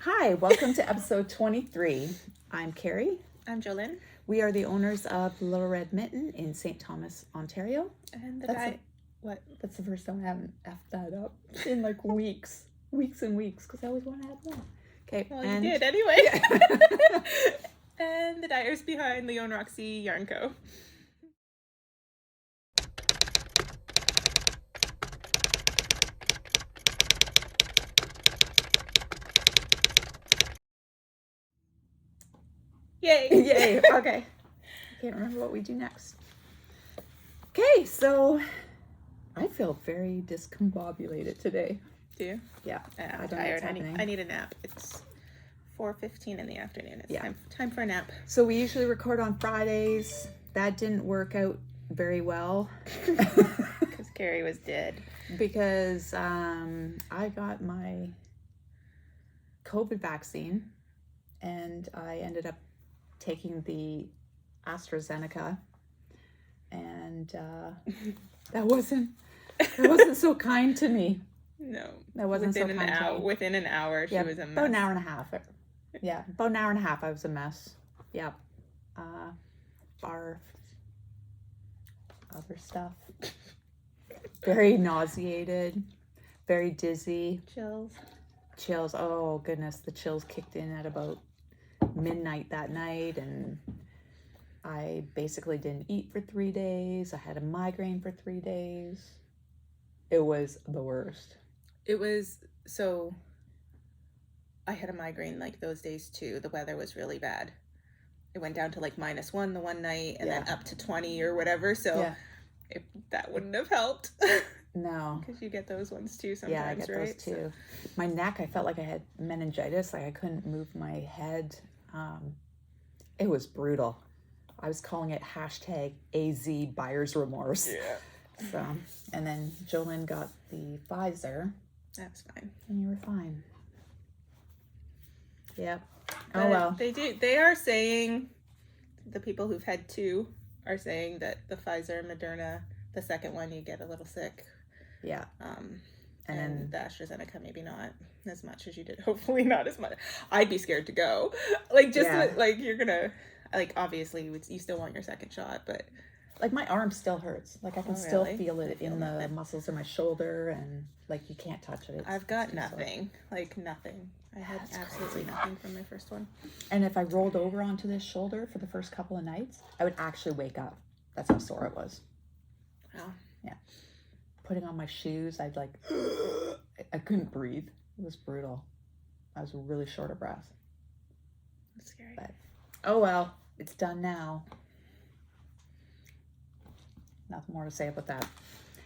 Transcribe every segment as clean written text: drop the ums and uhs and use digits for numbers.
Hi, welcome to episode 23. I'm Kerri. I'm Jolyn. We are the owners of Little Red Mitten in St. Thomas, Ontario. And what? That's the first time I haven't effed that up in like weeks and weeks, because I always want to add more. Okay. Well, you did anyway. And the dyers behind Leo and Roxy Yarn Co. Yay! Yay! Okay. I can't remember what we do next. Okay, so I feel very discombobulated today. Do you? Yeah. I'm tired. I need a nap. It's 4:15 in the afternoon. It's time for a nap. So we usually record on Fridays. That didn't work out very well. Because Kerri was dead. Because I got my COVID vaccine and I ended up taking the AstraZeneca, and that wasn't so kind to me. No, that wasn't so kind to me. Within an hour, she was a mess. About an hour and a half. Yeah, about an hour and a half, I was a mess. Yeah, barf, other stuff. Very nauseated, very dizzy. Chills. Oh goodness, the chills kicked in at about midnight that night, and I basically didn't eat for 3 days. I had a migraine for 3 days. It was the worst. So I had a migraine like those days too. The weather was really bad. It went down to like -1 the one night, and then up to 20 or whatever. So that wouldn't have helped. No. Because you get those ones too sometimes, yeah, I get those too. So. My neck, I felt like I had meningitis. Like I couldn't move my head. It was brutal. I was calling it #AZ buyer's remorse. Yeah. So, and then Jolyn got the Pfizer. That was fine. And you were fine. Yep. But oh well. They are saying, the people who've had two are saying that the Pfizer, Moderna, the second one, you get a little sick. Yeah. And then the AstraZeneca, maybe not as much as you did. Hopefully not as much. I'd be scared to go. Like, just like you're gonna, like, obviously you still want your second shot, but. Like my arm still hurts. Like I can still feel it in the muscles of my shoulder, and like you can't touch it. I've got nothing. Like nothing. I had absolutely nothing from my first one. And if I rolled over onto this shoulder for the first couple of nights, I would actually wake up. That's how sore it was. Wow. Yeah. Putting on my shoes, I'd like, I couldn't breathe. It was brutal. I was really short of breath. That's scary. But, oh well, it's done now. Nothing more to say about that.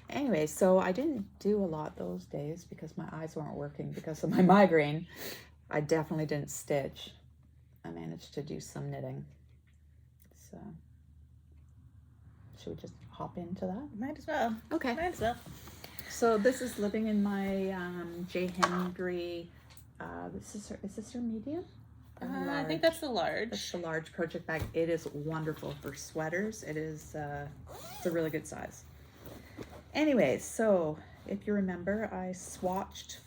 Anyway, so I didn't do a lot those days because my eyes weren't working because of my migraine. I definitely didn't stitch. I managed to do some knitting. So, should we just hop into that? Might as well. Okay. Might as well. So this is living in my J. Henry. Is this her medium? I think that's the large. That's the large project bag. It is wonderful for sweaters. It is it's a really good size. Anyways, so if you remember, I swatched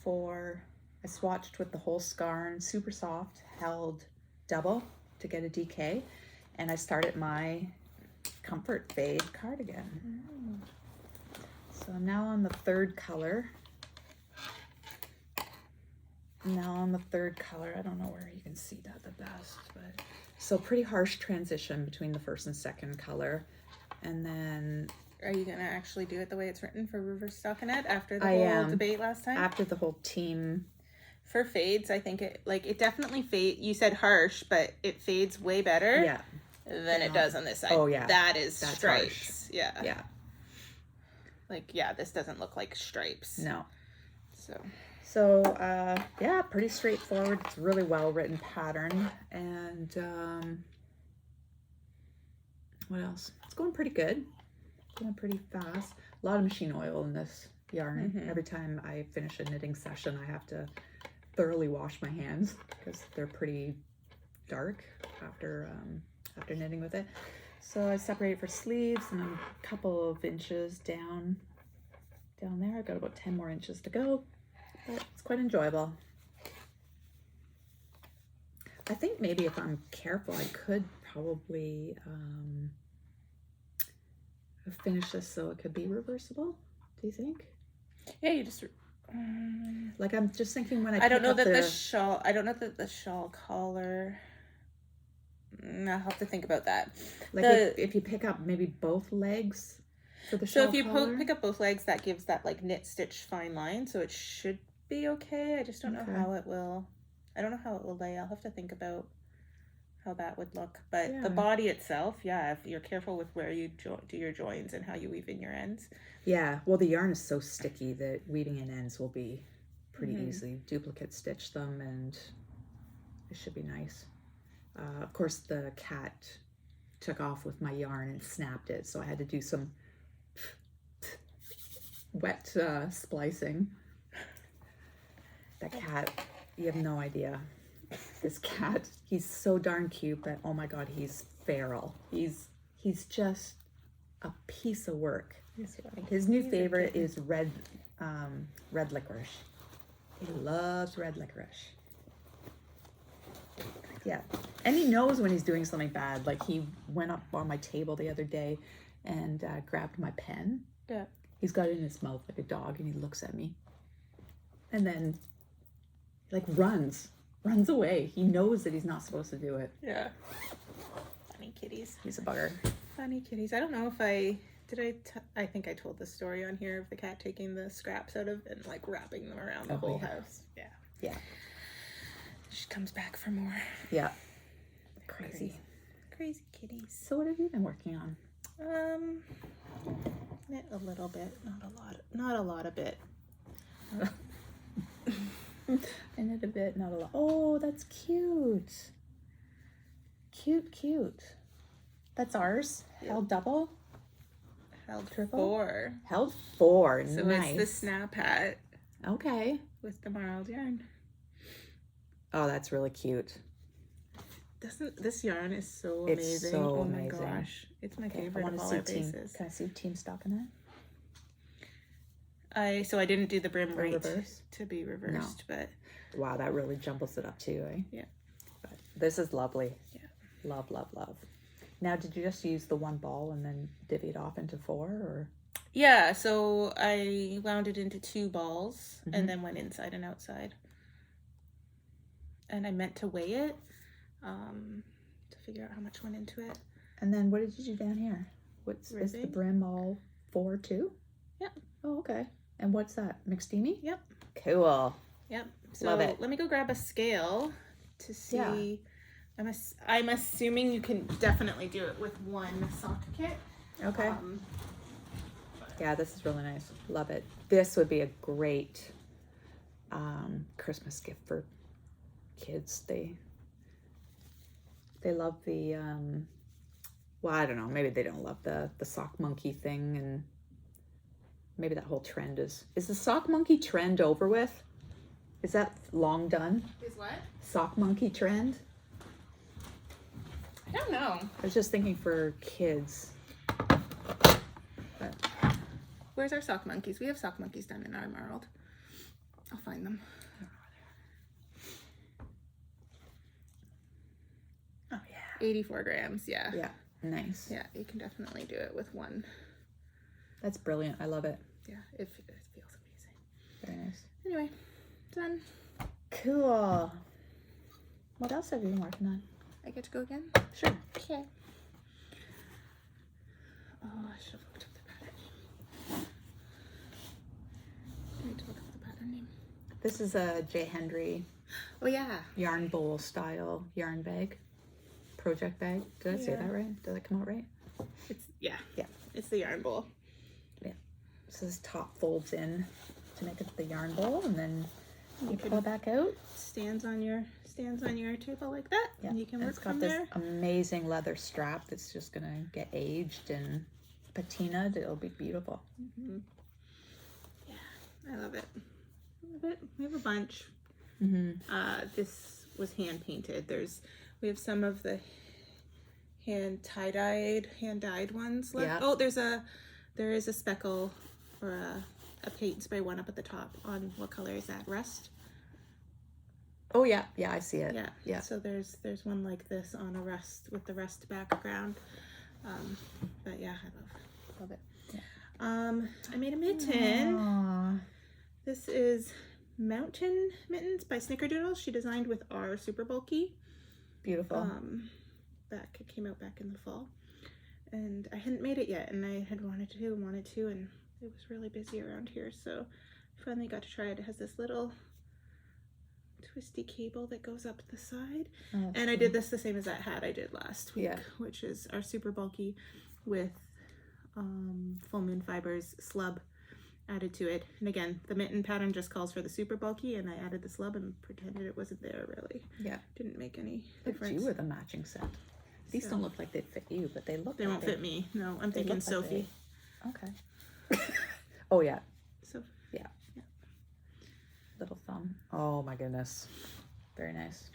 with the whole scarn, super soft, held double to get a DK, and I started my Comfort Fade cardigan. So I'm now on the third color. I don't know where you can see that the best, but so pretty harsh transition between the first and second color. And then are you gonna actually do it the way it's written for reverse stockinette after the whole debate last time? After the whole team. For fades, I think it definitely fade. You said harsh, but it fades way better than it does on this side. Oh yeah. That's Harsh. stripes. Yeah. Yeah. Like, this doesn't look like stripes. No. So, yeah, pretty straightforward. It's really well written pattern. And what else? It's going pretty good. Going pretty fast. A lot of machine oil in this yarn. Mm-hmm. Every time I finish a knitting session, I have to thoroughly wash my hands because they're pretty dark after knitting with it. So I separate it for sleeves, and I'm a couple of inches down there. I've got about 10 more inches to go. But it's quite enjoyable. I think maybe if I'm careful, I could probably finish this so it could be reversible. Do you think? Yeah, you just. Like I'm just thinking when I don't know that the shawl. I don't know that the shawl collar. I'll have to think about that. Like if you pick up maybe both legs for the shawl So if you collar? pick up both legs, that gives that like knit stitch fine line. So it should be okay. I just don't know how it will. I don't know how it will lay. I'll have to think about how that would look. But the body itself, if you're careful with where you do your joins and how you weave in your ends. Yeah, well, the yarn is so sticky that weaving in ends will be pretty easy. Duplicate stitch them and it should be nice. Of course, the cat took off with my yarn and snapped it, so I had to do some wet splicing. That cat, you have no idea. This cat, he's so darn cute, but oh my god, he's feral. He's just a piece of work. His new favorite is red licorice. He loves red licorice. Yeah, and he knows when he's doing something bad. Like he went up on my table the other day and grabbed my pen. Yeah. He's got it in his mouth like a dog, and he looks at me. And then, like, runs away. He knows that he's not supposed to do it. Yeah. Funny kitties. He's a bugger. Funny kitties. I don't know if I think I told the story on here of the cat taking the scraps out of and like wrapping them around the whole house. Yeah. Yeah. She comes back for more. Yeah. Crazy kitties. So what have you been working on? Knit a little bit, not a lot of bit. I knit a bit, not a lot. Oh, that's cute. Cute. That's ours. Yep. Held double. Held triple. 4. Held 4. So nice. It's the snap hat. Okay. With the marled yarn. Oh, that's really cute. This yarn is so amazing. It's so amazing. My gosh. It's my favorite of all our bases. Can I see team stock in that? I didn't do the brim right reverse? To be reversed, but wow, that really jumbles it up too, eh? Yeah. But this is lovely. Yeah. Love. Now, did you just use the one ball and then divvy it off into 4, or? Yeah, so I wound it into 2 balls and then went inside and outside. And I meant to weigh it to figure out how much went into it. And then what did you do down here? Is the brim all 4 too? Yep. Oh, okay. And what's that? McSteamy? Yep. Cool. Yep. So love it. Let me go grab a scale to see. Yeah. I'm assuming you can definitely do it with one sock kit. Okay. Yeah, this is really nice. Love it. This would be a great Christmas gift for kids. They love the well, I don't know, maybe they don't love the sock monkey thing, and maybe that whole trend is the sock monkey trend over with? Is that long done? Is what? Sock monkey trend? I don't know. I was just thinking for kids. But where's our sock monkeys? We have sock monkeys done in our marled. I'll find them. Oh yeah. 84 grams, yeah. Yeah, nice. Yeah, you can definitely do it with one. That's brilliant. I love it. Yeah, it feels amazing. Very nice. Anyway, done. Cool. What else have you been working on? I get to go again? Sure. Okay. Oh, I should have looked up the pattern name. I need to look up the pattern name. This is a J. Hendry Oh, yeah. yarn bowl style yarn bag. Project bag. Did I say that right? Did that come out right? Yeah. Yeah. It's the yarn bowl. Yeah. So this top folds in to make it the yarn bowl, and then you pull it back out. Stands on your table like that. Yeah. And you can work it's got from this there. amazing leather strap that's just gonna get aged and patinaed. It'll be beautiful. Mm-hmm. Yeah, I love it. We have a bunch. Mm-hmm. This was hand painted. We have some of the hand dyed ones left. Yeah. Oh, there is a speckle or a paint spray one up at the top on what color is that? Rust? Oh yeah, yeah, I see it. Yeah, yeah. So there's one like this on a rust with the rust background. But yeah, I love it. Yeah. I made a mitten. Aww. This is Mountain Mittens by Snickerdoodle. She designed with our super bulky. Beautiful. It came out back in the fall, and I hadn't made it yet, and I had wanted to, and it was really busy around here, so I finally got to try it. It has this little twisty cable that goes up the side, and cool. I did this the same as that hat I did last week, which is our super bulky with full moon fibers slub added to it. And again, the mitten pattern just calls for the super bulky, and I added the slub and pretended it wasn't there really. Yeah. Didn't make any Look difference. you with a matching set. These don't look like they'd fit you, but they look. They won't fit me. No, I'm thinking Sophie. Okay. Oh yeah. Sophie. Yeah. Little thumb. Oh my goodness. Very nice.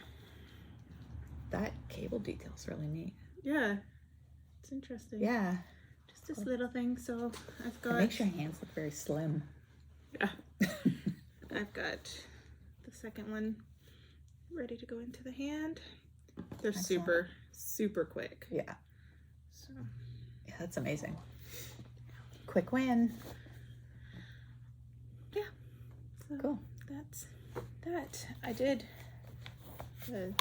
That cable detail's really neat. Yeah. It's interesting. Yeah. Just this little thing. So I've got. It makes your hands look very slim. Yeah. I've got the second one ready to go into the hand. They're Excellent. super quick. Yeah. So. Yeah, that's amazing. Quick win. Yeah. So cool. That's that. I did. Where's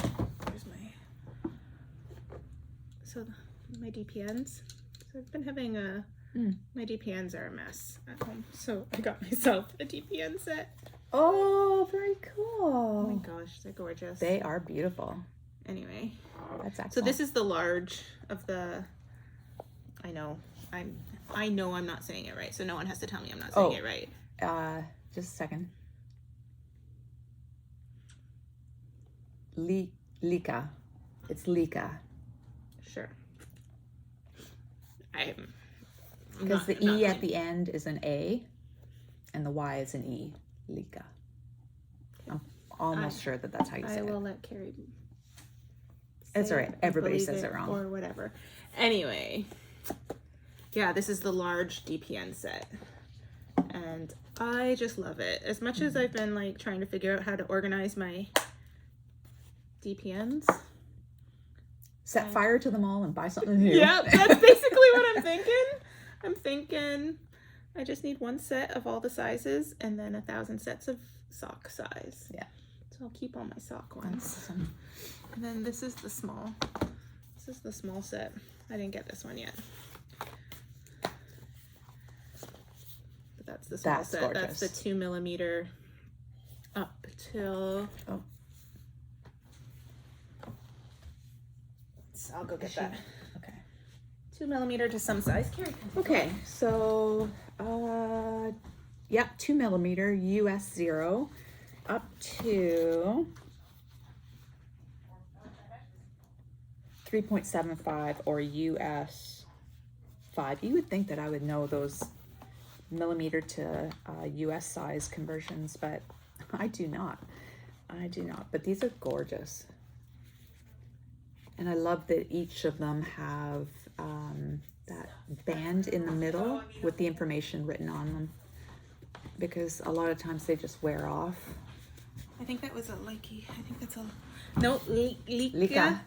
my? So my DPNs. So I've been having my DPNs are a mess at home. So I got myself a DPN set. Oh, very cool. Oh my gosh, they're gorgeous. They are beautiful. Anyway, that's excellent. So this is the large of the. I know I'm not saying it right, so no one has to tell me I'm not saying it right. Just a second. Lika. It's Lika. Sure. Because the E at the end is an A, and the Y is an E. Lika. I'm almost sure that that's how you say it. I will let Kerri. It's all right. Everybody says it wrong. Or whatever. Anyway. Yeah, this is the large DPN set. And I just love it. As much as I've been like trying to figure out how to organize my DPNs. Set fire to them all and buy something new. Yeah, that's basically what I'm thinking. I'm thinking I just need one set of all the sizes and then 1,000 sets of sock size. Yeah. So I'll keep all my sock ones. Awesome. And then this is the small. This is the small set. I didn't get this one yet. But that's the small set. Gorgeous. That's the 2 millimeter up till. Oh. So I'll go get that. Okay. 2 millimeter to some size. Okay, so 2 millimeter US 0 up to 3.75 or US 5. You would think that I would know those millimeter to US size conversions, but I do not. But these are gorgeous. And I love that each of them have that band in the middle with the information written on them, because a lot of times they just wear off. I think that was a likey. I think that's a no Lika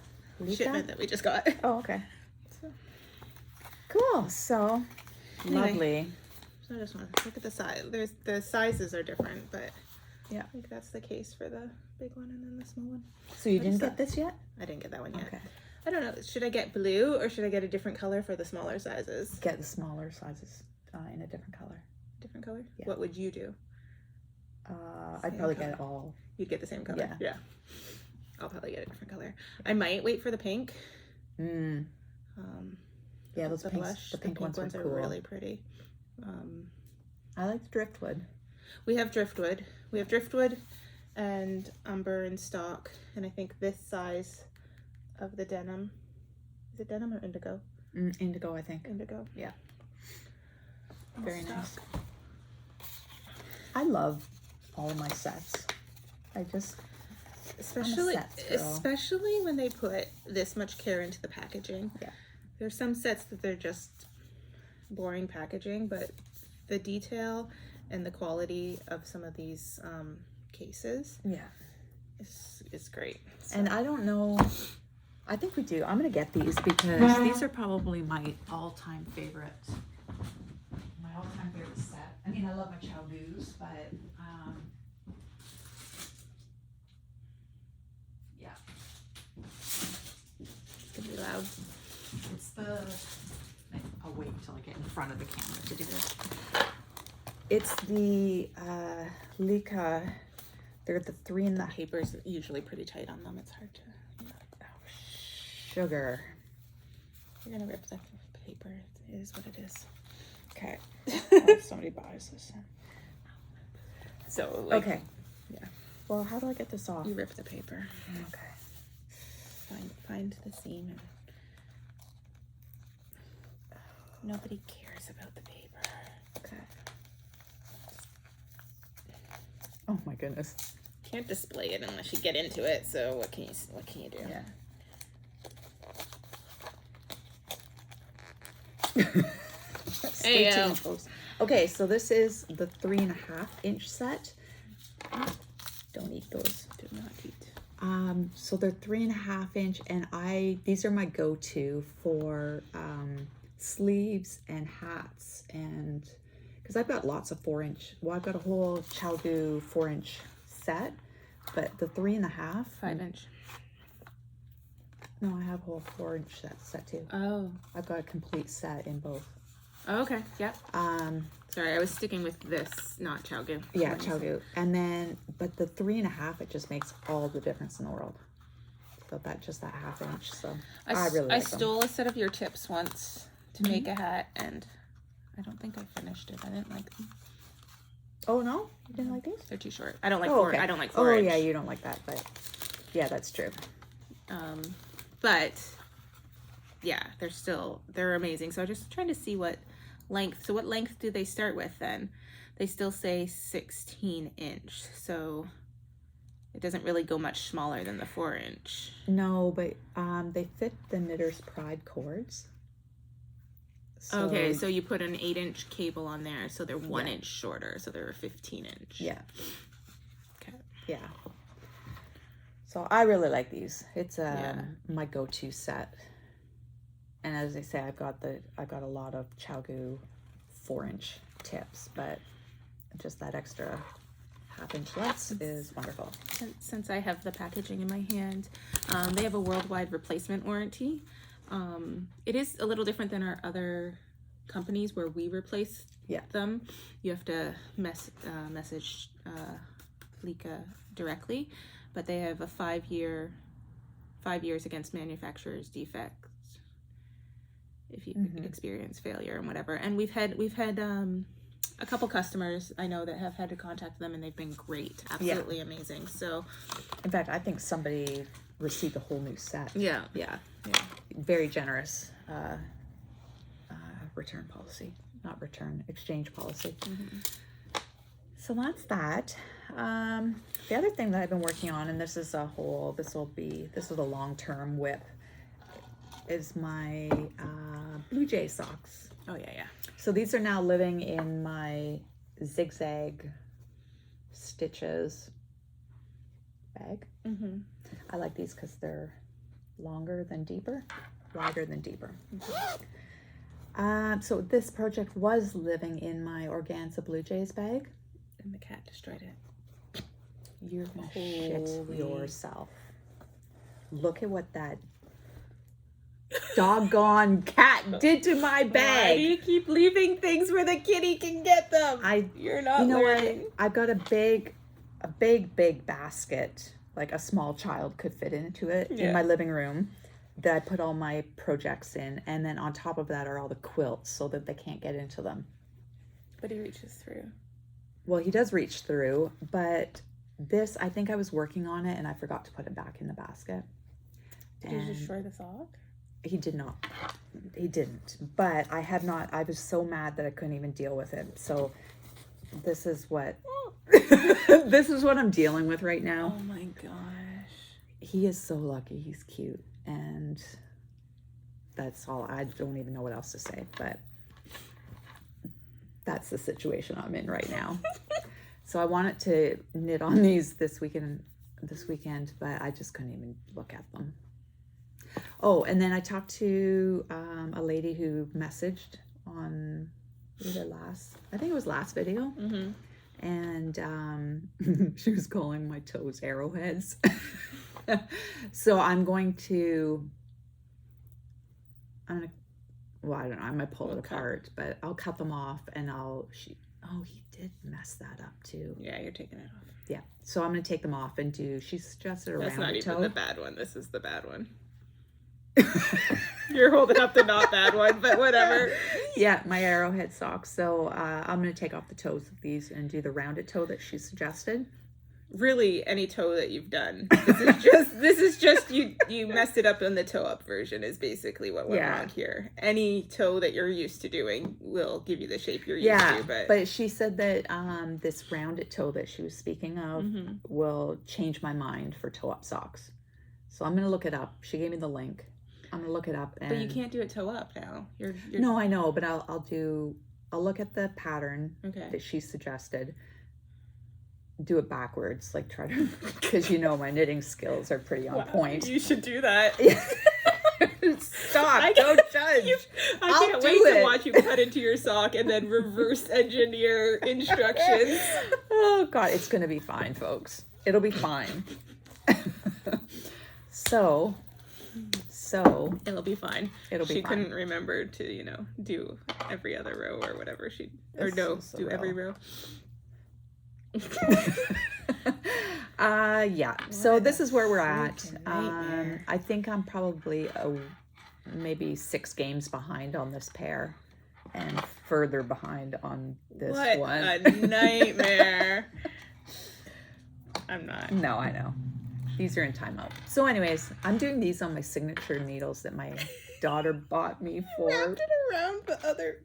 shipment that we just got. Oh, okay. So. Cool. So anyway, lovely. So I just want to look at the size. The sizes are different, but yeah, I think that's the case for the big one and then the small one. So you didn't get this yet? I didn't get that one yet. Okay. I don't know. Should I get blue or should I get a different color for the smaller sizes? Get the smaller sizes in a different color. Different color? Yeah. What would you do? I'd probably get it all. You'd get the same color? Yeah. I'll probably get a different color. I might wait for the pink. Yeah, those blush. The pink ones are cool. really pretty. I like the driftwood. We have driftwood. And umber in stock. And I think this size of the denim. Is it denim or indigo? Indigo, I think. Indigo. Yeah. Very nice. I all of my sets. Especially when they put this much care into the packaging. Yeah. There's some sets that they're just boring packaging, but the detail and the quality of some of these cases is great. So. And I don't know, I think we do. I'm going to get these because these are probably my all-time favorite. My all-time favorite set. I mean, I love my chow boos, but yeah. It's going to be loud. It's the, I'll wait until I get in front of the camera to do this. It's the Lika. They're the 3 in the paper's usually pretty tight on them. It's hard to. Oh, sugar. You're gonna rip the paper. It is what it is. Okay. Oh, somebody buys this. So okay. Yeah. Well, how do I get this off? You rip the paper. Okay. Find the seam. And nobody cares about the paper. Okay. Oh my goodness. Can't display it unless you get into it. So what can you do? Yeah. Stay tuned, folks. Okay, so this is the 3.5-inch set. Don't eat those. Do not eat. So they're 3.5-inch, and these are my go-to for sleeves and hats, and because I've got lots of 4-inch. Well, I've got a whole Chalgu 4-inch set, but the 3.5, 5-inch. No, I have a whole 4-inch set too. Oh, I've got a complete set in both. Oh, okay. Yep. Sorry, I was sticking with this, not Chalgu. Yeah, Chalgu. And then, but the 3.5, it just makes all the difference in the world. So that 1/2 inch. So I really like I stole a set of your tips once to make a hat, and I don't think I finished it. I didn't like them. Oh no, you didn't like these? They're too short. I don't like I don't like 4-inch. Oh yeah, you don't like that, but yeah, that's true. But yeah, they're amazing. So I'm just trying to see what length. So what length do they start with then? They still say 16-inch. So it doesn't really go much smaller than the 4-inch. No, but they fit the Knitter's Pride cords. So, okay, so you put an 8-inch cable on there, so they're 1 inch shorter. So they're a 15-inch. Yeah. Okay. Yeah. So I really like these. It's my go-to set. And as I say, I've got a lot of Chalgu 4-inch tips, but just that extra 1/2-inch less is wonderful. Since I have the packaging in my hand, they have a worldwide replacement warranty. It is a little different than our other companies where we replace them. You have to message Lika directly, but they have a 5 years against manufacturer's defects if you experience failure and whatever. And we've had a couple customers I know that have had to contact them, and they've been great, absolutely amazing. So, in fact, I think somebody received a whole new set. Yeah. Very generous return policy, not return, exchange policy. So that's that. The other thing that I've been working on, and this is a long-term whip, is my Blue Jay socks. Oh yeah. So these are now living in my zigzag stitches bag. I like these because they're wider than deeper. So this project was living in my organza Blue Jays bag. And the cat destroyed it. You're gonna shit yourself. Look at what that doggone cat did to my bag. Why do you keep leaving things where the kitty can get them? You're not learning. What? I've got a big basket, like a small child could fit into it, in my living room, that I put all my projects in, and then on top of that are all the quilts so that they can't get into them. But he reaches through. Well, he does reach through, but this, I think I was working on it and I forgot to put it back in the basket. Did you destroy the sock? He did not. He didn't. But I was so mad that I couldn't even deal with it. So this is what I'm dealing with right now. Oh my gosh. He is so lucky. He's cute. And that's all. I don't even know what else to say, but that's the situation I'm in right now. So I wanted to knit on these this weekend this weekend, but I just couldn't even look at them. Oh, and then I talked to a lady who messaged on either I think it was last video. Mm-hmm. And she was calling my toes arrowheads. So I'm going to, well, I don't know, I might pull it apart, but I'll cut them off and he did mess that up too. Yeah, you're taking it off. Yeah, so I'm going to take them off and she suggested a rounded toe. That's not even the bad one. This is the bad one. You're holding up the not bad one, but whatever. Yeah, my arrowhead socks. So I'm going to take off the toes of these and do the rounded toe that she suggested. Really, any toe that you've done. This is just you messed it up in the toe up version is basically what went wrong here. Any toe that you're used to doing will give you the shape you're used to. But she said that this rounded toe that she was speaking of will change my mind for toe up socks. So I'm going to look it up. She gave me the link. I'm going to look it up. But you can't do it toe up now. You're... No, I know, but I'll look at the pattern that she suggested. Do it backwards, like try to, because my knitting skills are pretty on point. You should do that. Stop! Don't judge. I can't wait to watch you cut into your sock and then reverse engineer instructions. Oh God, it's gonna be fine, folks. It'll be fine. So it'll be fine. She couldn't remember to do every other row or whatever do every row. Yeah, so this is where we're at. I think I'm probably maybe 6 games behind on this pair and further behind on this one. What a nightmare. I'm not. No, I know. These are in timeout. So anyways, I'm doing these on my signature needles that my daughter bought me for. Wrapped it around the other,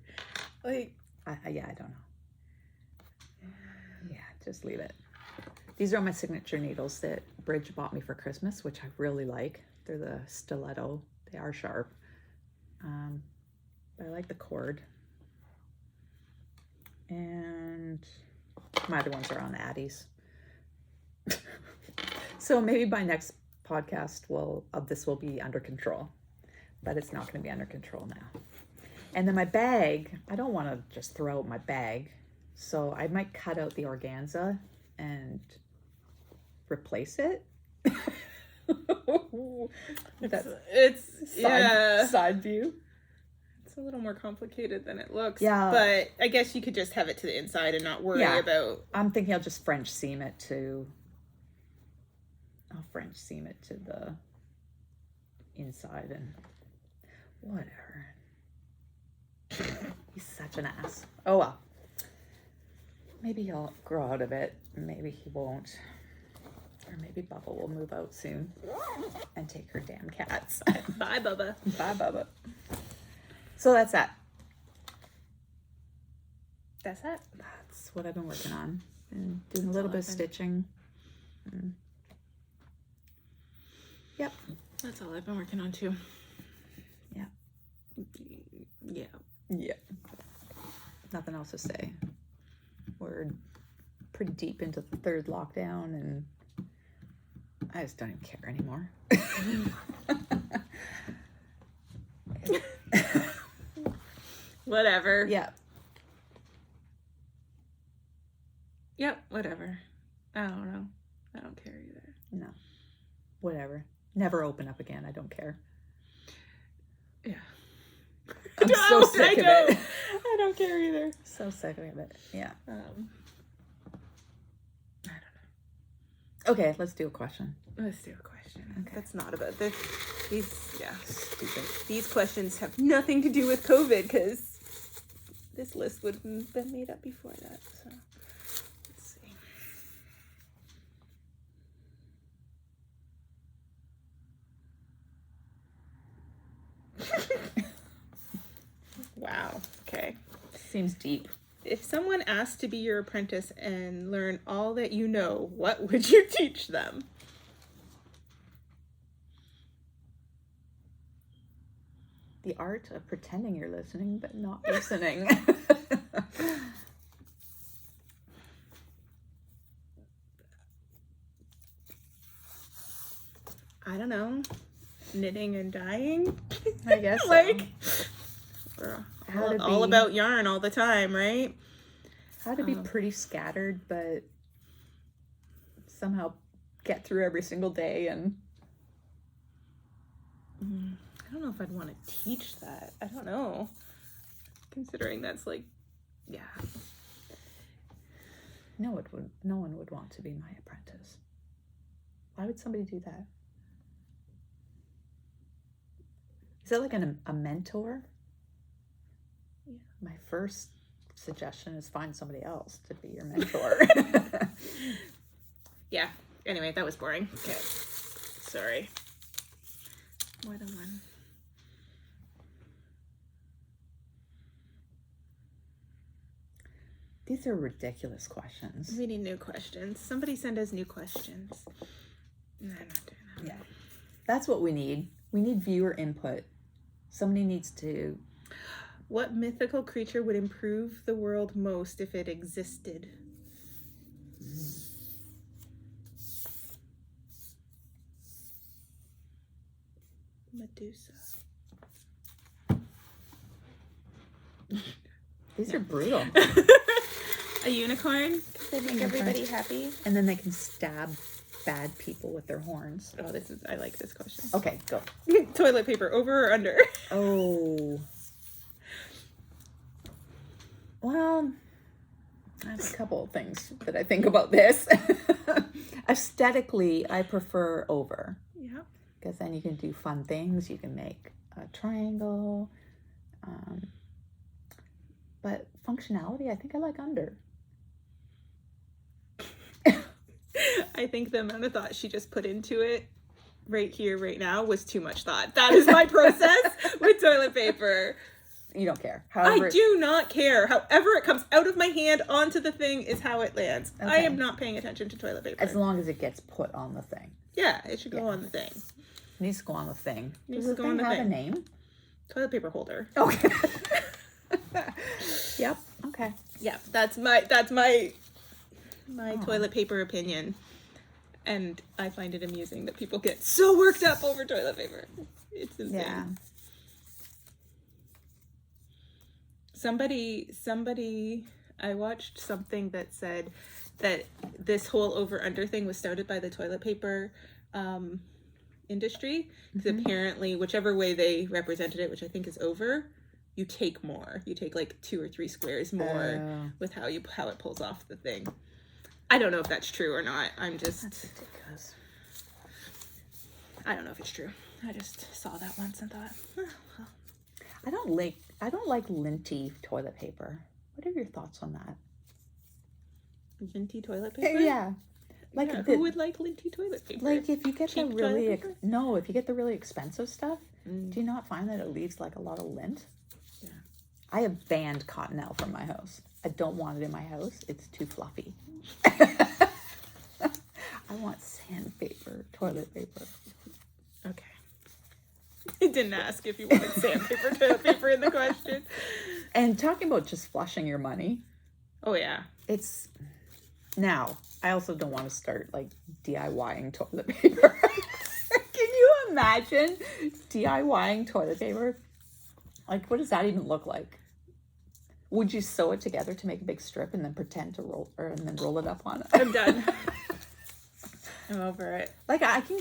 I don't know. Yeah, just leave it. These are my signature needles that Bridge bought me for Christmas, which I really like. They're the stiletto. They are sharp. But I like the cord. And my other ones are on Addie's. So maybe by next podcast, this will be under control. But it's not going to be under control now. And then my bag, I don't want to just throw out my bag. So I might cut out the organza and replace it. It's side view. It's a little more complicated than it looks. Yeah. But I guess you could just have it to the inside and not worry about... I'm thinking I'll just French seam it to... I'll French seam it to the inside and whatever. He's such an ass. Oh well. Maybe he'll grow out of it. Maybe he won't. Or maybe Bubba will move out soon and take her damn cats. Bye, Bubba. Bye, Bubba. So that's that. That's it. That's what I've been working on. And doing a little bit of stitching. Yep. That's all I've been working on too. Yeah. Yeah. Yeah. Nothing else to say. We're pretty deep into the 3rd lockdown and I just don't even care anymore. Whatever. Yeah. Yep, whatever. I don't know. I don't care either. No. Whatever. Never open up again. I don't care. Yeah. I'm so sick of it. I don't care either. So sick of it. Yeah. I don't know. Okay, let's do a question. Let's do a question. Okay. That's not about this. Stupid. These questions have nothing to do with COVID because this list would have been made up before that. So let's see. Wow. Okay. Seems deep. If someone asked to be your apprentice and learn all that you know, what would you teach them? The art of pretending you're listening, but not listening. know, knitting and dyeing. I guess so. Like, we're all about yarn all the time, right? How to be pretty scattered, but somehow get through every single day. And I don't know if I'd want to teach that. I don't know. Considering that's like, yeah. No one would want to be my apprentice. Why would somebody do that? Is that like a mentor? Yeah. My first suggestion is find somebody else to be your mentor. Yeah. Anyway, that was boring. Okay. Sorry. More than one. These are ridiculous questions. We need new questions. Somebody send us new questions. No, I'm not doing that. Yeah. That's what we need. We need viewer input. Somebody needs to... What mythical creature would improve the world most if it existed? Medusa. These are brutal. A unicorn? They make everybody happy. And then they can stab bad people with their horns. Oh, I like this question. Okay, go. Toilet paper, over or under? Oh. Well, I have a couple of things that I think about this. Aesthetically, I prefer over. Yeah. Because then you can do fun things. You can make a triangle. But functionality, I think I like under. I think the amount of thought she just put into it right here, right now, was too much thought. That is my process with toilet paper. You don't care. I do not care. However it comes out of my hand onto the thing is how it lands. Okay. I am not paying attention to toilet paper. As long as it gets put on the thing. Yeah, it should go on the thing. It needs to go on the thing. Does the thing have a name? Toilet paper holder. Okay. Yep. Okay. Yeah, that's my toilet paper opinion. And I find it amusing that people get so worked up over toilet paper. It's insane. Yeah. Somebody, I watched something that said that this whole over-under thing was started by the toilet paper industry. Because apparently, whichever way they represented it, which I think is over, you take more. You take like 2 or 3 squares more with how it pulls off the thing. I don't know if that's true or not. That's ridiculous. I don't know if it's true. I just saw that once and thought, well. I don't like linty toilet paper. What are your thoughts on that? Linty toilet paper? Yeah. Like who would like linty toilet paper? Like if you get if you get the really expensive stuff, do you not find that it leaves like a lot of lint? Yeah. I have banned cottonelle from my house. I don't want it in my house. It's too fluffy. I want sandpaper toilet paper. Okay. I didn't ask if you wanted sandpaper toilet paper in the question. And talking about just flushing your money. Oh, yeah. Now, I also don't want to start, like, DIYing toilet paper. Can you imagine DIYing toilet paper? Like, what does that even look like? Would you sew it together to make a big strip and then pretend to roll it up on it? I'm done. I'm over it. Like I can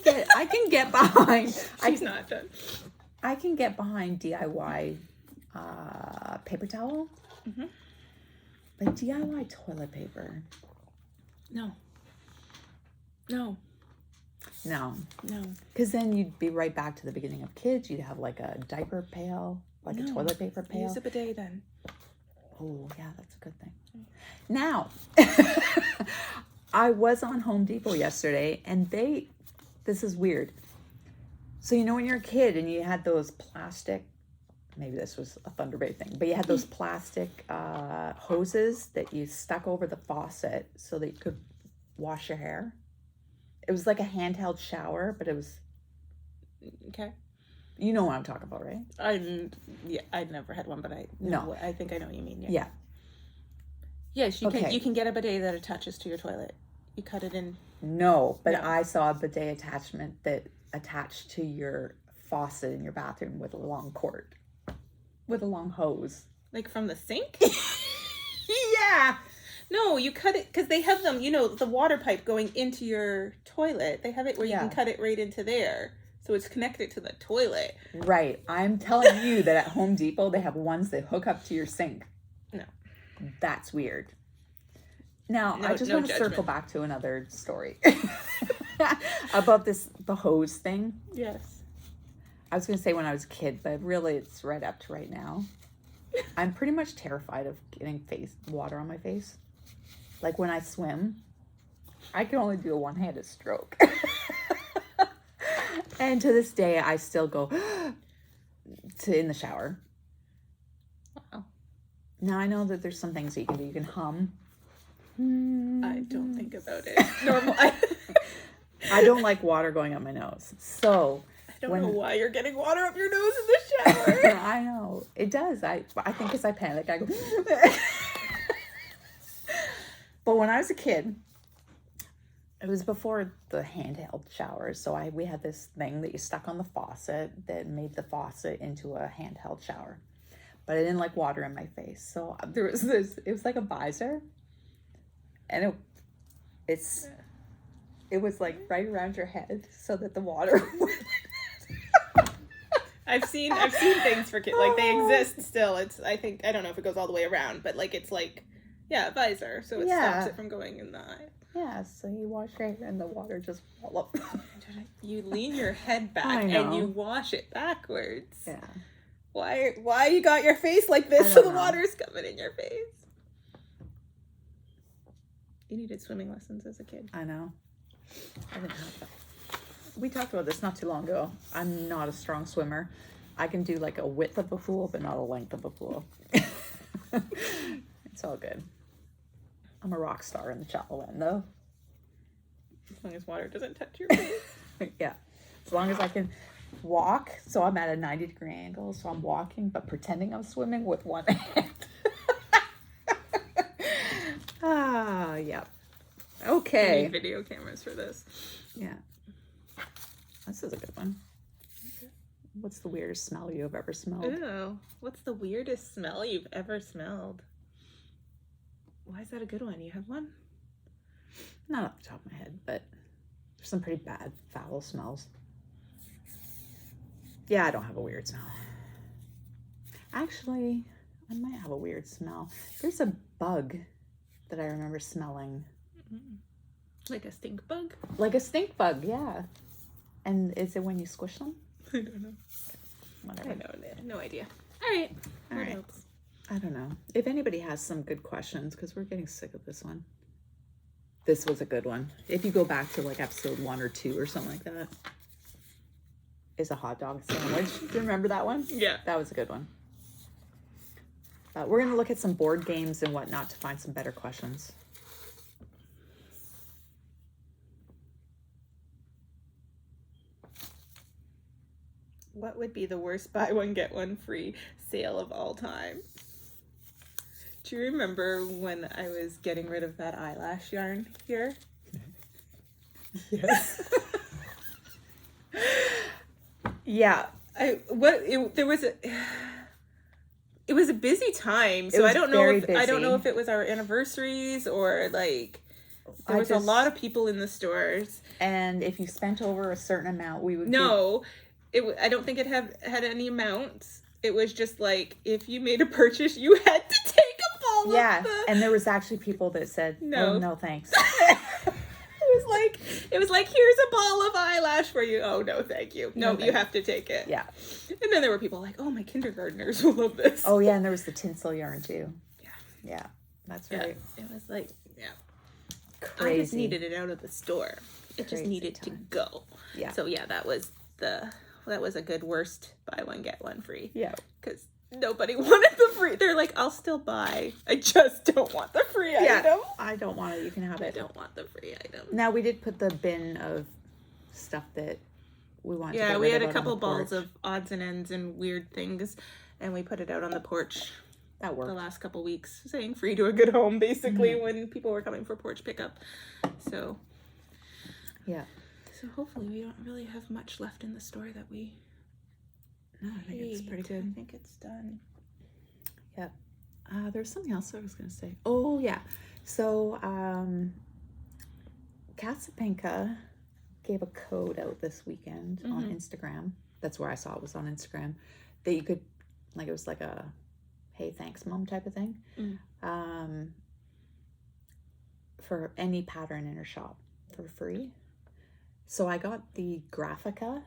get behind. She's not done. I can get behind DIY paper towel. But DIY toilet paper. No. Because then you'd be right back to the beginning of kids. You'd have like a diaper pail, like a toilet paper pail. Use a bidet then. Oh yeah, that's a good thing. Now. I was on Home Depot yesterday, and this is weird. So, you know, when you're a kid and you had those plastic, maybe this was a Thunder Bay thing, but you had those plastic hoses that you stuck over the faucet so that you could wash your hair. It was like a handheld shower, but it was... Okay. You know what I'm talking about, right? I'd never had one, but I think I know what you mean. Yeah. Yes, you can get a bidet that attaches to your toilet. You cut it in. No, but I saw a bidet attachment that attached to your faucet in your bathroom with a long cord, with a long hose. Like from the sink? Yeah. No, you cut it, because they have them, you know, the water pipe going into your toilet. They have it where you can cut it right into there. So it's connected to the toilet. Right. I'm telling you that at Home Depot, they have ones that hook up to your sink. No. That's weird. Now, I just want to circle back to another story about the hose thing. Yes. I was going to say when I was a kid, but really it's right up to right now. I'm pretty much terrified of getting water on my face. Like when I swim, I can only do a one-handed stroke. And to this day, I still go in the shower. Wow. Now I know that there's some things that you can do. You can hum. I don't think about it. Normal. I don't like water going up my nose. So I don't know why you're getting water up your nose in the shower. I know. It does. I think as I panic, I go. But when I was a kid, it was before the handheld showers. So we had this thing that you stuck on the faucet that made the faucet into a handheld shower. But I didn't like water in my face. So there was this, it was like a visor. And it was like right around your head so that the water would. I've seen things for kids, like they exist still. I don't know if it goes all the way around, but like it's like, a visor, so it stops it from going in the eye. Yeah, so you wash your hair and the water just fall up. You lean your head back and you wash it backwards. Yeah. Why you got your face like this so the water's coming in your face? You needed swimming lessons as a kid. I know. I didn't have that. We talked about this not too long ago. I'm not a strong swimmer. I can do like a width of a pool, but not a length of a pool. It's all good. I'm a rock star in the shallow end, though. As long as water doesn't touch your face. Yeah. As long as I can walk, so I'm at a 90-degree angle, so I'm walking, but pretending I'm swimming with one hand. Yeah. Okay. We need video cameras for this. Yeah. This is a good one. What's the weirdest smell you've ever smelled? Ew. What's the weirdest smell you've ever smelled? Why is that a good one? You have one? Not off the top of my head, but there's some pretty bad, foul smells. Yeah, I don't have a weird smell. Actually, I might have a weird smell. There's a bug that I remember smelling. Like a stink bug? Like a stink bug, yeah. And is it when you squish them? I don't know. Whatever. I know, no idea. All right. What else? I don't know. If anybody has some good questions, because we're getting sick of this one. This was a good one. If you go back to like episode 1 or 2 or something like that. Is a hot dog sandwich. Do you remember that one? Yeah. That was a good one. We're going to look at some board games and whatnot to find some better questions. What would be the worst buy one, get one free sale of all time? Do you remember when I was getting rid of that eyelash yarn here? Yes. Yeah. It was a busy time, so I don't know if it was our anniversaries or like there was a lot of people in the stores. And if you spent over a certain amount, we would I don't think it had any amounts. It was just like if you made a purchase, you had to take a ball. Yeah, and there was actually people that said, "No, oh, no, thanks." It was like here's a ball of eyelash for you. Oh no, thank you. No, you have to take it. Yeah. And then there were people like, oh, my kindergartners will love this. Oh yeah, and there was the tinsel yarn too. Yeah. Yeah, that's right. Yeah. It was like, crazy. I just needed it out of the store. It just needed to go. Yeah. So yeah, that was a good worst buy one get one free. Yeah. Because nobody wanted the free. They're like, I'll still buy. I just don't want the free item. I don't want it. You can have it. I don't want the free item. Now we did put the bin of stuff that we wanted. Yeah, we had a couple balls of odds and ends and weird things, and we put it out on the porch. That worked. The last couple weeks, saying free to a good home, basically, when people were coming for porch pickup. So. Yeah. So hopefully we don't really have much left in the store that we... No, I think it's pretty good. I think it's done. Yep. There's something else I was going to say. Oh, yeah. So, Casablanca gave a code out this weekend on Instagram. That's where I saw it, was on Instagram. That you could, like, it was like a, hey, thanks, Mom type of thing. For any pattern in her shop for free. So I got the Graphica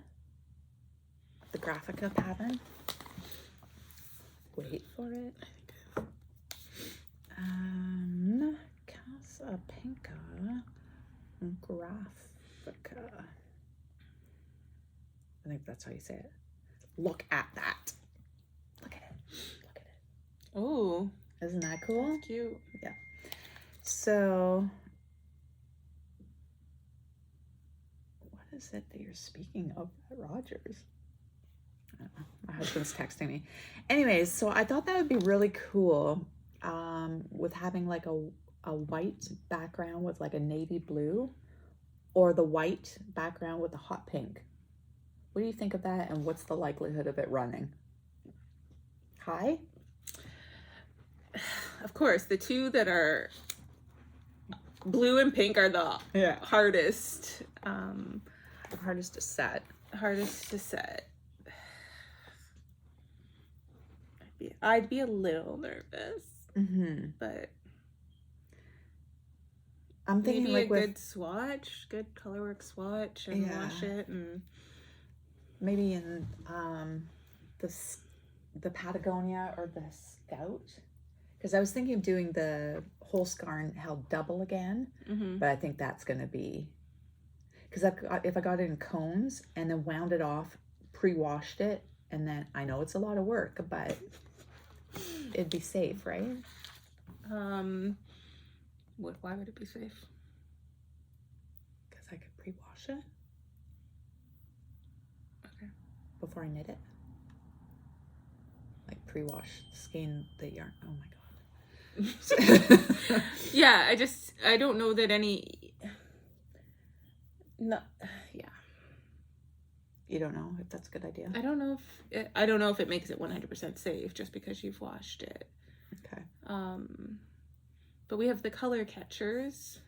pattern. Wait for it. Casablanca Graphica. I think that's how you say it. Look at that. Look at it. Look at it. Oh, Isn't that cool? that's cute. Yeah. So, what is it that you're speaking of at Rogers? I don't know. My husband's texting me. Anyways, so I thought that would be really cool, with having like a white background with like a navy blue, or the white background with a hot pink. What do you think of that, and what's the likelihood of it running? High? Of course, the two that are blue and pink are the hardest. Hardest to set. Hardest to set. I'd be a little nervous, but I'm thinking maybe like a good swatch, good colorwork swatch, and wash it, and maybe in the Patagonia or the Scout, because I was thinking of doing the whole scarn held double again, but I think that's gonna be, because if I got it in cones and then wound it off, pre-washed it, and then I know it's a lot of work, but it'd be safe, right? Why would it be safe? Because I could pre-wash it. Okay. Before I knit it. Like pre-wash, skein the yarn. Oh my god. Yeah, I don't know that any. No, yeah. You don't know if that's a good idea? I don't know if it makes it 100% safe just because you've washed it. Okay. But we have the color catchers.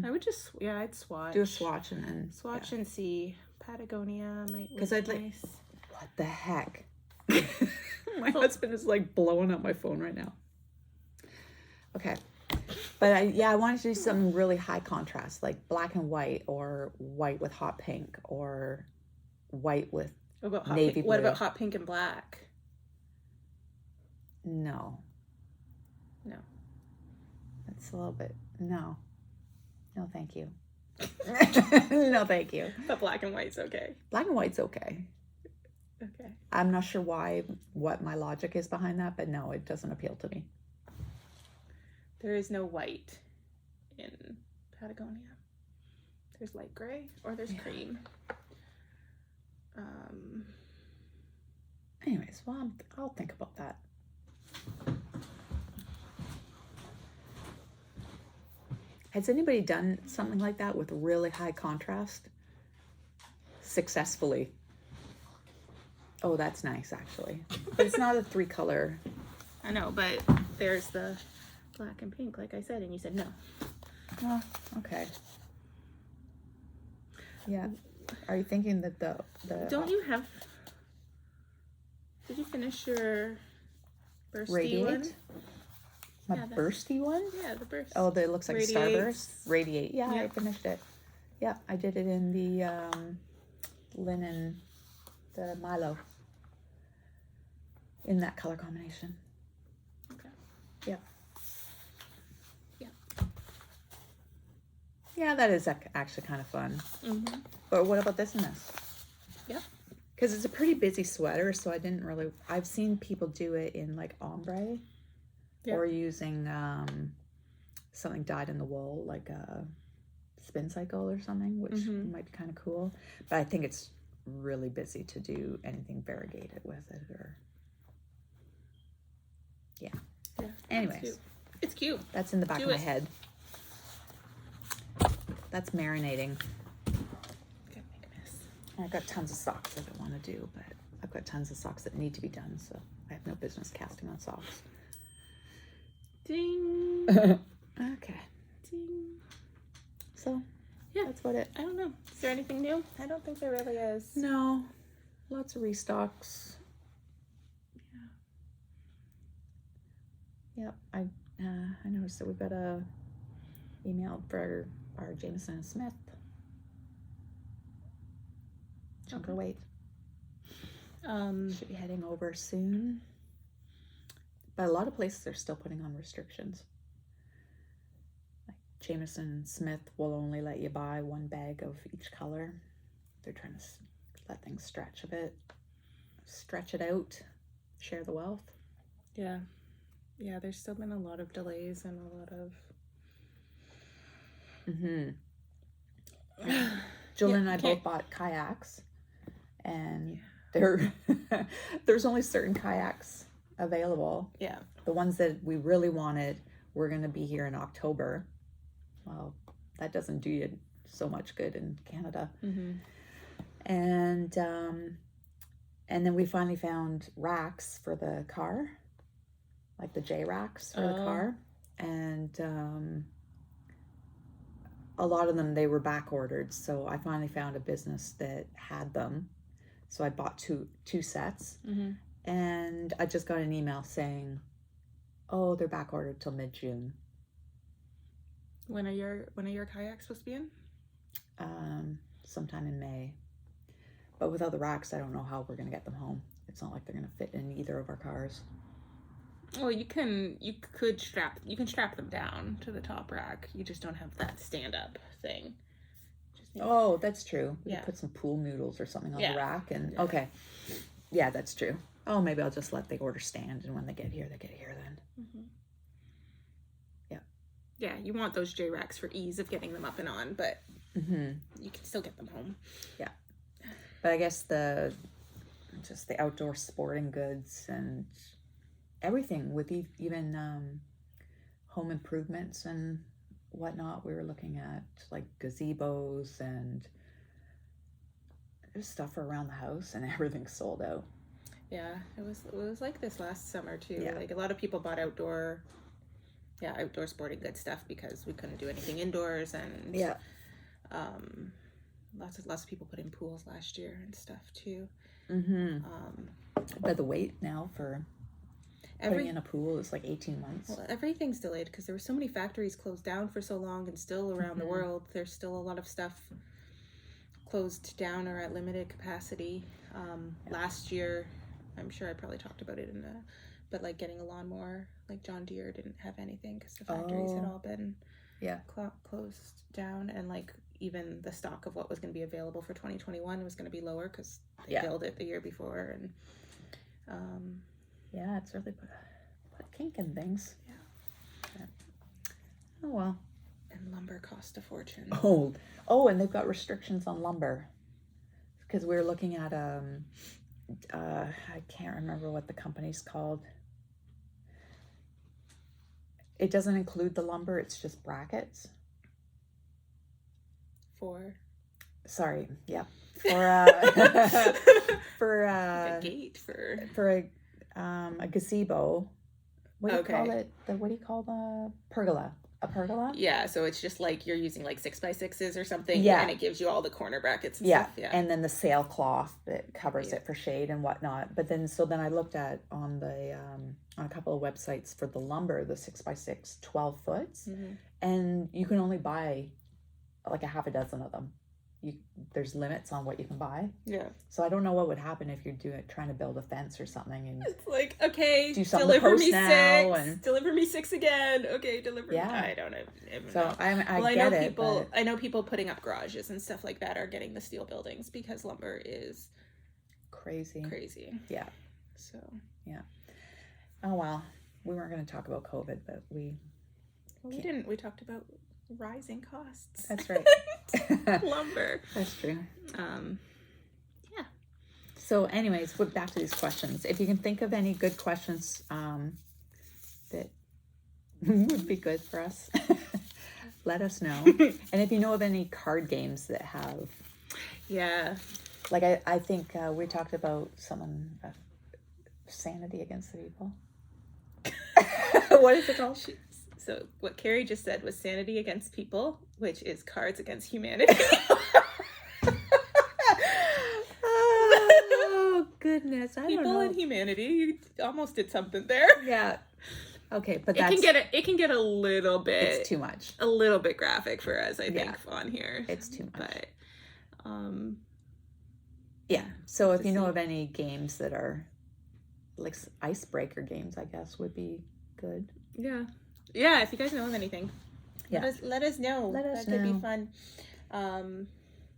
I would just, I'd swatch. Do a swatch and then swatch and see. Patagonia might look I'd nice. What the heck? My husband is like blowing up my phone right now. Okay. But I wanted to do something really high contrast, like black and white, or white with hot pink, or white with navy blue. What about hot pink and black? No. It's a little bit, no, thank you. No, thank you. But black and white's okay. Black and white's okay. Okay. I'm not sure what my logic is behind that, but no, it doesn't appeal to me. There is no white in Patagonia. There's light gray or there's cream. Anyways, well, I'll think about that. Has anybody done something like that with really high contrast successfully? Oh, that's nice, actually. But it's not a 3-color. I know, but there's the black and pink, like I said, and you said no. Oh, okay. Yeah. Are you thinking that the Don't you have... Did you finish your bursty Radiate? one? My bursty one? Yeah, the burst. Oh, that looks like Radiates. a starburst. Radiate. Yeah, I finished it. Yeah, I did it in the linen, the Milo. In that color combination. Okay. Yeah. Yeah. Yeah, that is actually kind of fun. But what about this and this? Yeah. Because it's a pretty busy sweater, so I've seen people do it in like ombre. Or using something dyed in the wool, like a spin cycle or something, which might be kind of cool. But I think it's really busy to do anything variegated with it, or yeah. Anyways, it's cute. That's in the back of my head. That's marinating. Okay. I've got tons of socks that I want to do, but I've got tons of socks that need to be done, so I have no business casting on socks. Ding. Okay. Ding. So, yeah, that's about it. I don't know. Is there anything new? I don't think there really is. No. Lots of restocks. Yeah. Yep. I noticed that we've got a email for our Jameson and Smith. Chunker weight. Should be heading over soon. But a lot of places are still putting on restrictions. Like Jameson and Smith will only let you buy one bag of each color. They're trying to let things stretch a bit. Stretch it out. Share the wealth. Yeah. Yeah, there's still been a lot of delays and a lot of... Jolyn and I both bought kayaks. And there's only certain kayaks available. Yeah. The ones that we really wanted were going to be here in October. Well, that doesn't do you so much good in Canada. And then we finally found racks for the car, like the J racks for the car. And a lot of them, they were back ordered. So I finally found a business that had them. So I bought two sets. And I just got an email saying, oh, they're back ordered till mid-June. When are your kayaks supposed to be in? Sometime in May. But without the racks, I don't know how we're going to get them home. It's not like they're going to fit in either of our cars. Well, you can strap them down to the top rack. You just don't have that stand-up thing. Oh, that's true. We Yeah. could put some pool noodles or something on the rack. And okay. Yeah, that's true. Oh, maybe I'll just let the order stand, and when they get here then. Yeah, you want those J racks for ease of getting them up and on, but you can still get them home. Yeah. But I guess the outdoor sporting goods and everything with even home improvements and whatnot, we were looking at like gazebos and there's stuff for around the house, and everything's sold out. Yeah, it was like this last summer too. Yeah. Like a lot of people bought outdoor sporting goods stuff because we couldn't do anything indoors, and lots of people put in pools last year and stuff too. But the wait now for putting in a pool is like 18 months. Well, everything's delayed because there were so many factories closed down for so long, and still around the world there's still a lot of stuff closed down or at limited capacity. Last year, I'm sure I probably talked about it but like getting a lawnmower, like John Deere didn't have anything because the factories had all been closed down, and like even the stock of what was going to be available for 2021 was going to be lower because they built it the year before, and it's really put a kink in things. Oh well. And lumber cost a fortune. Oh, and they've got restrictions on lumber because we were looking at I can't remember what the company's called. It doesn't include the lumber, it's just brackets. For a gate for a gazebo. What do you call it? What do you call the pergola? A pergola? Yeah, so it's just like you're using like 6x6s or something, and it gives you all the corner brackets and stuff. Yeah, and then the sailcloth that covers it for shade and whatnot. But then I looked at on a couple of websites for the lumber, the 6x6 12 foots, and you can only buy like a half a dozen of them. There's limits on what you can buy. Yeah. So I don't know what would happen if you're trying to build a fence or something, and it's like, okay, do something deliver me now 6, and deliver me 6 again. Okay, deliver me. I don't know. So I get it. I know people putting up garages and stuff like that are getting the steel buildings because lumber is crazy. Yeah. So yeah. Oh well, we weren't going to talk about COVID, but we didn't. We talked about rising costs. That's right. Lumber. That's true. Yeah. So anyways, back to these questions. If you can think of any good questions that would be good for us, let us know. And if you know of any card games that have Like, I think we talked about someone, sanity against the people. What is it called? So what Kerri just said was sanity against people, which is cards against humanity. Oh, goodness. I don't know. People and humanity. You almost did something there. Yeah. Okay, but it can get a little bit. It's too much. A little bit graphic for us, I think, on here. It's too much. But, yeah. So if you know of any games that are like icebreaker games, I guess would be good. Yeah. Yeah. If you guys know of anything, let us know. That could be fun.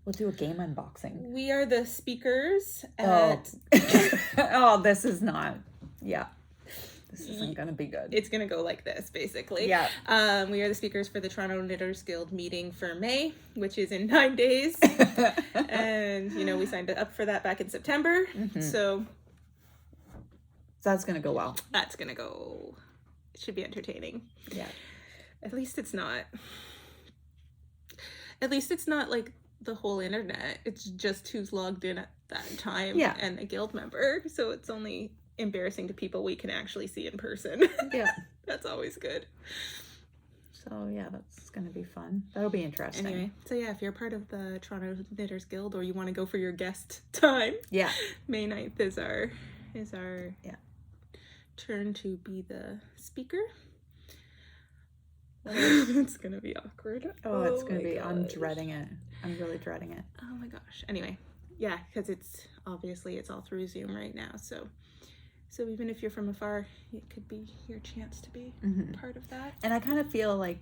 We'll do a game unboxing. We are the speakers at. Oh, this is not. Yeah. This isn't going to be good. It's going to go like this, basically. Yeah. We are the speakers for the Toronto Knitters Guild meeting for May, which is in 9 days. And, we signed up for that back in September. Mm-hmm. So that's going to go well. That's going to go. It should be entertaining. Yeah. At least it's not like the whole internet. It's just who's logged in at that time and a guild member. So it's only embarrassing to people we can actually see in person. Yeah. That's always good. So yeah, that's going to be fun. That'll be interesting. Anyway, so yeah, if you're part of the Toronto Knitters Guild or you want to go for your guest time, May 9th is our turn to be the speaker. It's going to be awkward. Oh, it's going to be. I'm dreading it. I'm really dreading it. Oh my gosh. Anyway, yeah, because it's all through Zoom right now. So even if you're from afar, it could be your chance to be part of that. And I kind of feel like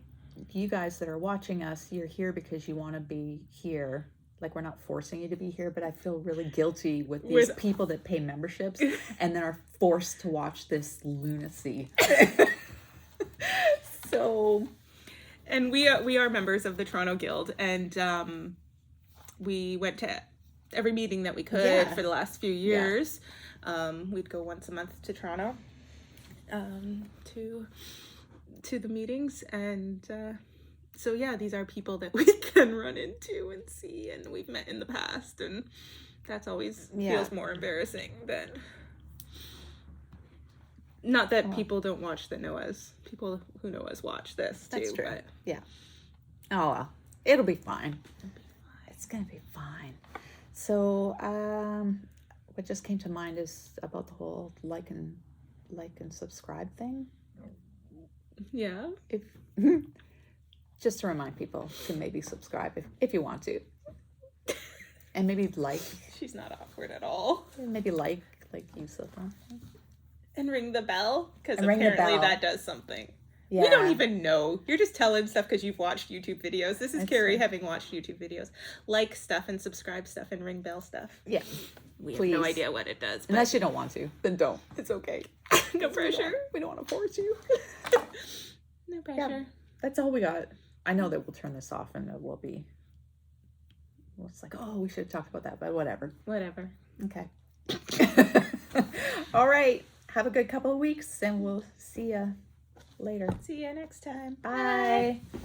you guys that are watching us, you're here because you want to be here. Like, we're not forcing you to be here, but I feel really guilty with these people that pay memberships and then are forced to watch this lunacy. So, and we are members of the Toronto Guild, and we went to every meeting that we could for the last few years. We'd go once a month to Toronto to the meetings, and so yeah, these are people that we can run into and see, and we've met in the past, and that's always feels more embarrassing than. Not that people don't watch that know us. People who know us watch this too. That's true. But yeah. Oh well, it'll be fine. It's gonna be fine. So, what just came to mind is about the whole like and subscribe thing. Yeah. If just to remind people to maybe subscribe if you want to, and maybe like. She's not awkward at all. Maybe like use the phone. And ring the bell, because apparently that does something. Yeah. We don't even know. You're just telling stuff because you've watched YouTube videos. This is Kerri having watched YouTube videos. Like stuff and subscribe stuff and ring bell stuff. Yeah. We have no idea what it does. But... Unless you don't want to, then don't. It's okay. No pressure. We don't want to force you. No pressure. Yeah, that's all we got. I know that we'll turn this off and it will be... Well, it's like, oh, we should have talked about that, but whatever. Whatever. Okay. All right. Have a good couple of weeks, and we'll see you later. See you next time. Bye. Bye.